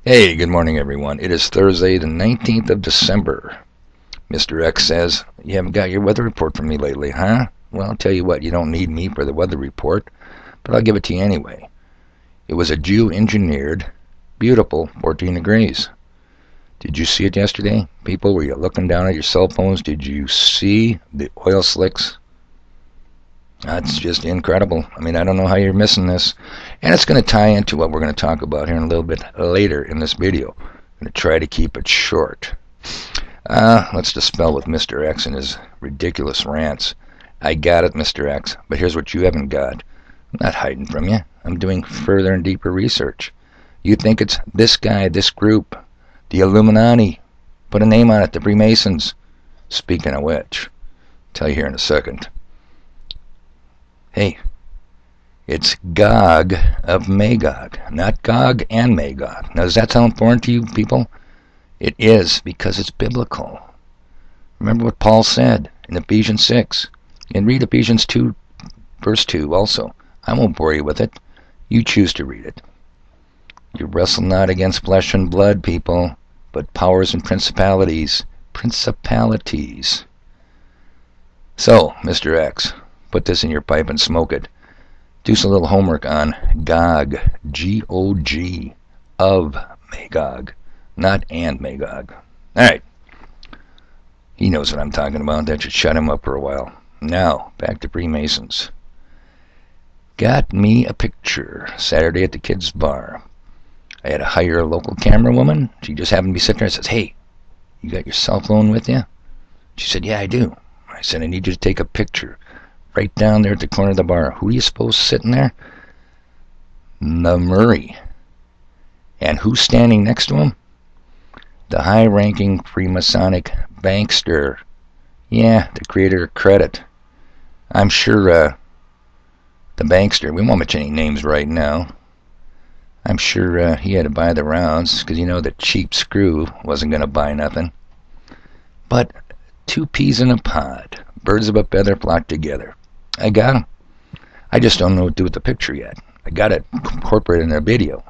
Hey, good morning, everyone. It is Thursday, the 19th of December. Mr. X says, you haven't got your weather report from me lately, huh? Well, I'll tell you what, you don't need me for the weather report, but I'll give it to you anyway. It was a Jew-engineered, beautiful 14 degrees. Did you see it yesterday? People, were you looking down at your cell phones? Did you see the oil slicks? That's just incredible. I mean, I don't know how you're missing this. And it's going to tie into what we're going to talk about here in a little bit later in this video. I'm going to try to keep it short. Let's dispel with Mr. X and his ridiculous rants. I got it, Mr. X, but here's what you haven't got. I'm not hiding from you. I'm doing further and deeper research. You think it's this guy, this group, the Illuminati. Put a name on it, the Freemasons. Speaking of which, I'll tell you here in a second. Hey, it's Gog of Magog, not Gog and Magog. Now, does that sound foreign to you people? It is, because it's biblical. Remember what Paul said in Ephesians 6. And read Ephesians 2, verse 2 also. I won't bore you with it. You choose to read it. You wrestle not against flesh and blood, people, but powers and principalities. Principalities. So, Mr. X, put this in your pipe and smoke it. Do some little homework on Gog, G-O-G, of Magog, not and Magog. Alright. He knows what I'm talking about. That should shut him up for a while. Now, back to Freemasons. Got me a picture Saturday at the kids' bar. I had to hire a local camera woman. She just happened to be sitting there and says, hey, you got your cell phone with you? She said, yeah, I do. I said, I need you to take a picture right down there at the corner of the bar. Who do you suppose sitting there? The Murray. And who's standing next to him? The high-ranking Freemasonic bankster. Yeah, the creator of credit. I'm sure the bankster, we won't mention any names right now. I'm sure he had to buy the rounds because you know the cheap screw wasn't going to buy nothing. But two peas in a pod. Birds of a feather flock together. I got him. I just don't know what to do with the picture yet. I got it incorporated in their video.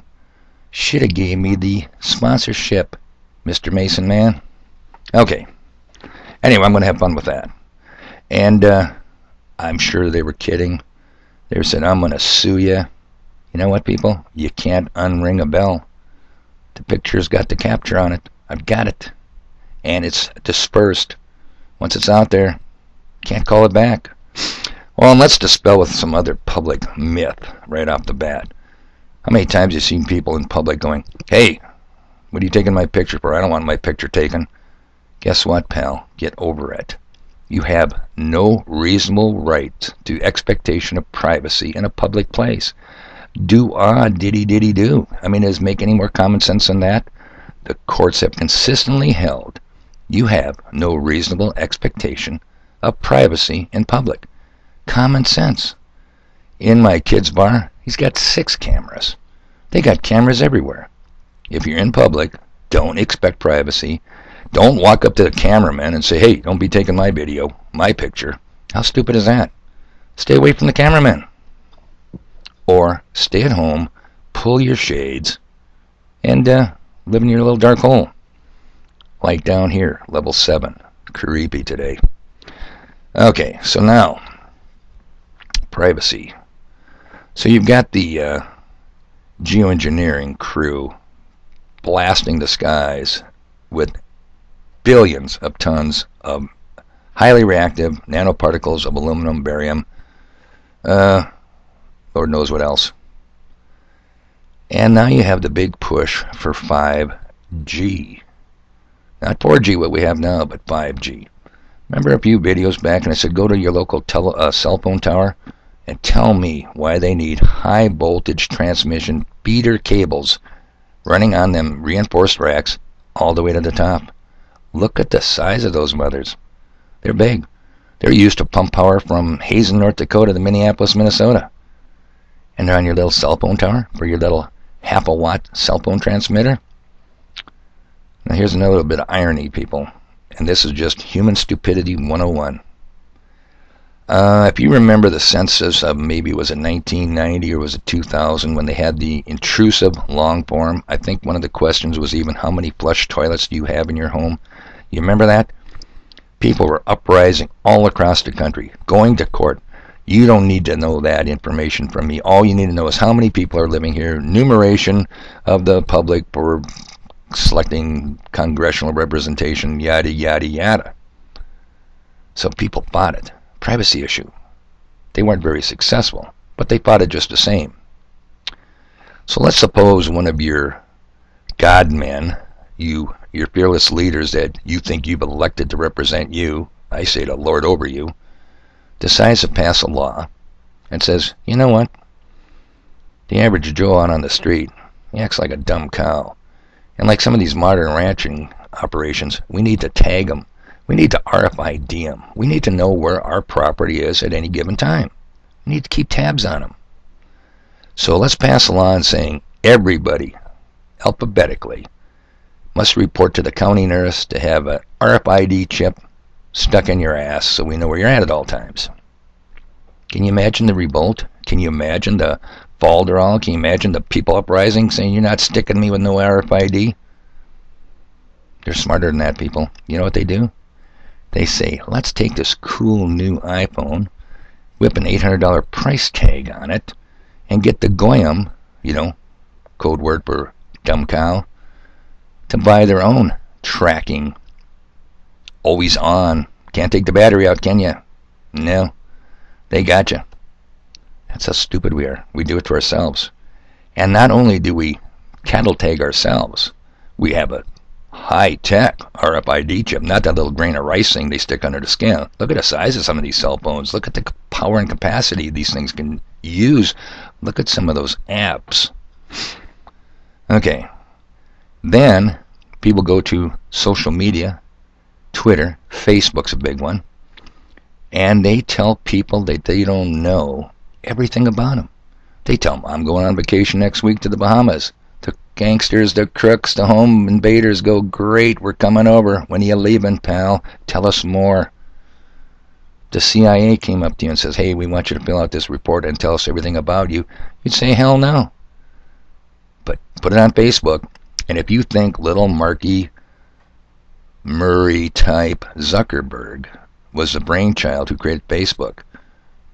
Should have gave me the sponsorship, Mr. Mason Man. Okay. Anyway, I'm going to have fun with that. And I'm sure they were kidding. They said, I'm going to sue you. You know what, people? You can't unring a bell. The picture's got the capture on it. I've got it. And it's dispersed. Once it's out there, can't call it back. Well, and let's dispel with some other public myth right off the bat. How many times have you seen people in public going, hey, what are you taking my picture for? I don't want my picture taken. Guess what, pal? Get over it. You have no reasonable right to expectation of privacy in a public place. Diddy-do. I mean, does it make any more common sense than that? The courts have consistently held you have no reasonable expectation of privacy in public. Common sense. In my kid's bar, he's got 6 cameras. They got cameras everywhere. If you're in public, don't expect privacy. Don't walk up to the cameraman and say, hey, don't be taking my video, my picture. How stupid is that? Stay away from the cameraman. Or stay at home, pull your shades, and live in your little dark hole. Like down here, level 7. Creepy today. Okay, so now, privacy. So you've got the geoengineering crew blasting the skies with billions of tons of highly reactive nanoparticles of aluminum, barium, Lord knows what else. And now you have the big push for 5G. Not 4G, what we have now, but 5G. Remember a few videos back and I said go to your local cell phone tower and tell me why they need high voltage transmission feeder cables running on them reinforced racks all the way to the top. Look at the size of those mothers. They're big. They're used to pump power from Hazen, North Dakota to Minneapolis, Minnesota. And they're on your little cell phone tower for your little half a watt cell phone transmitter. Now here's another little bit of irony, people. And this is just human stupidity 101. If you remember the census of maybe was it 1990 or was it 2000 when they had the intrusive long form, I think one of the questions was even how many flush toilets do you have in your home? You remember that? People were uprising all across the country, going to court. You don't need to know that information from me. All you need to know is how many people are living here, numeration of the public for selecting congressional representation, yada, yada, yada. So people fought it. Privacy issue. They weren't very successful, but they fought it just the same. So let's suppose one of your godmen, your fearless leaders that you think you've elected to represent you, I say to lord over you, decides to pass a law and says, you know what? The average Joe out on the street, he acts like a dumb cow. And like some of these modern ranching operations, we need to tag them. We need to RFID them. We need to know where our property is at any given time. We need to keep tabs on them. So let's pass a law saying everybody, alphabetically, must report to the county nurse to have a RFID chip stuck in your ass so we know where you're at all times. Can you imagine the revolt? Can you imagine the falderall? Can you imagine the people uprising saying you're not sticking me with no RFID? They're smarter than that, people. You know what they do? They say, let's take this cool new iPhone, whip an $800 price tag on it, and get the goyim, code word for dumb cow, to buy their own tracking. Always on. Can't take the battery out, can you? No. They got you. That's how stupid we are. We do it to ourselves. And not only do we cattle tag ourselves, we have a high-tech RFID chip, not that little grain of rice thing they stick under the skin. Look at the size of some of these cell phones. Look at the power and capacity these things can use. Look at some of those apps. Okay. Then people go to social media, Twitter, Facebook's a big one, and they tell people that they don't know everything about them. They tell them, I'm going on vacation next week to the Bahamas. The gangsters, the crooks, the home invaders go, great, we're coming over. When are you leaving, pal? Tell us more. The CIA came up to you and says, hey, we want you to fill out this report and tell us everything about you. You'd say, hell no. But put it on Facebook, and if you think little Marky Murray type Zuckerberg was the brainchild who created Facebook,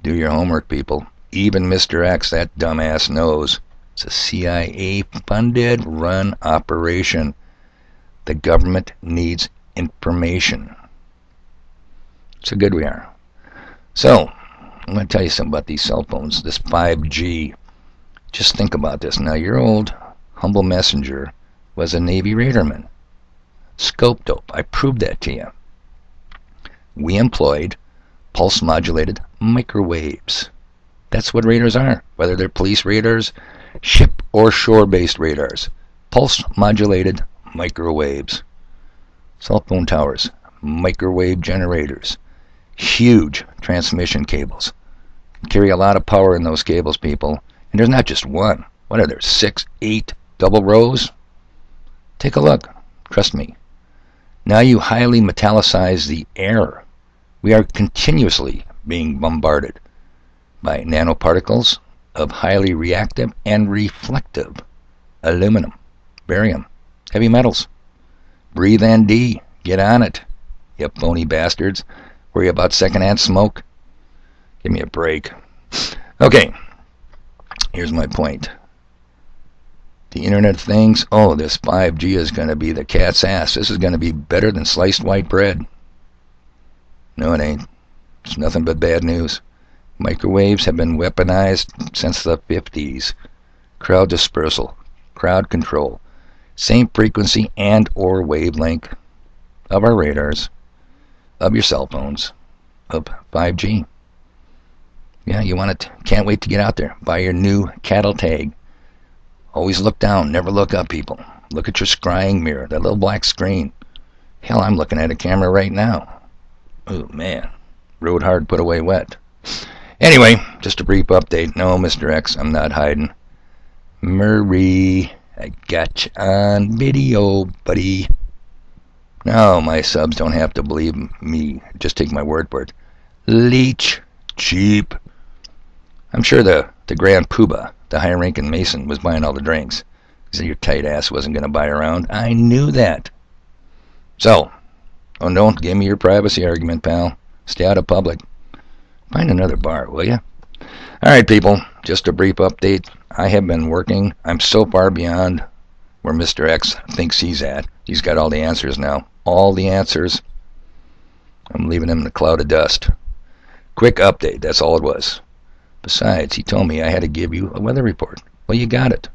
do your homework, people. Even Mr. X, that dumbass, knows it's a CIA-funded, run operation. The government needs information. So good we are. So, I'm going to tell you something about these cell phones, this 5G. Just think about this. Now, your old humble messenger was a Navy radarman. Scope dope. I proved that to you. We employed pulse-modulated microwaves. That's what radars are, whether they're police radars, ship or shore-based radars. Pulse-modulated microwaves. Cell phone towers, microwave generators, huge transmission cables. Carry a lot of power in those cables, people. And there's not just one. What are there, 6, 8 double rows? Take a look. Trust me. Now you highly metallicize the air. We are continuously being bombarded by nanoparticles of highly reactive and reflective aluminum, barium, heavy metals. Breathe ND. Get on it, you phony bastards. Worry about secondhand smoke? Give me a break. Okay, here's my point. The Internet of Things, this 5G is going to be the cat's ass. This is going to be better than sliced white bread. No, it ain't. It's nothing but bad news. Microwaves have been weaponized since the 50s. Crowd dispersal, crowd control, same frequency and or wavelength of our radars, of your cell phones, of 5G. Yeah, you want it. Can't wait to get out there. Buy your new cattle tag. Always look down, never look up, people. Look at your scrying mirror, that little black screen. Hell, I'm looking at a camera right now. Oh, man. Rode hard, put away wet. Anyway, just a brief update. No, Mr. X, I'm not hiding. Murray, I got you on video, buddy. No, my subs don't have to believe me. Just take my word for it. Leech cheap. I'm sure the Grand Poobah, the high-ranking Mason, was buying all the drinks. Because your tight ass wasn't going to buy around. I knew that. So, don't give me your privacy argument, pal. Stay out of public. Find another bar, will you? Alright, people. Just a brief update. I have been working. I'm so far beyond where Mr. X thinks he's at. He's got all the answers now. All the answers. I'm leaving him in a cloud of dust. Quick update. That's all it was. Besides, he told me I had to give you a weather report. Well, you got it.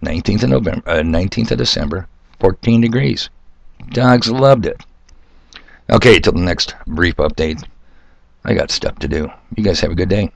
19th of December, 14 degrees. Dogs loved it. Okay, till the next brief update. I got stuff to do. You guys have a good day.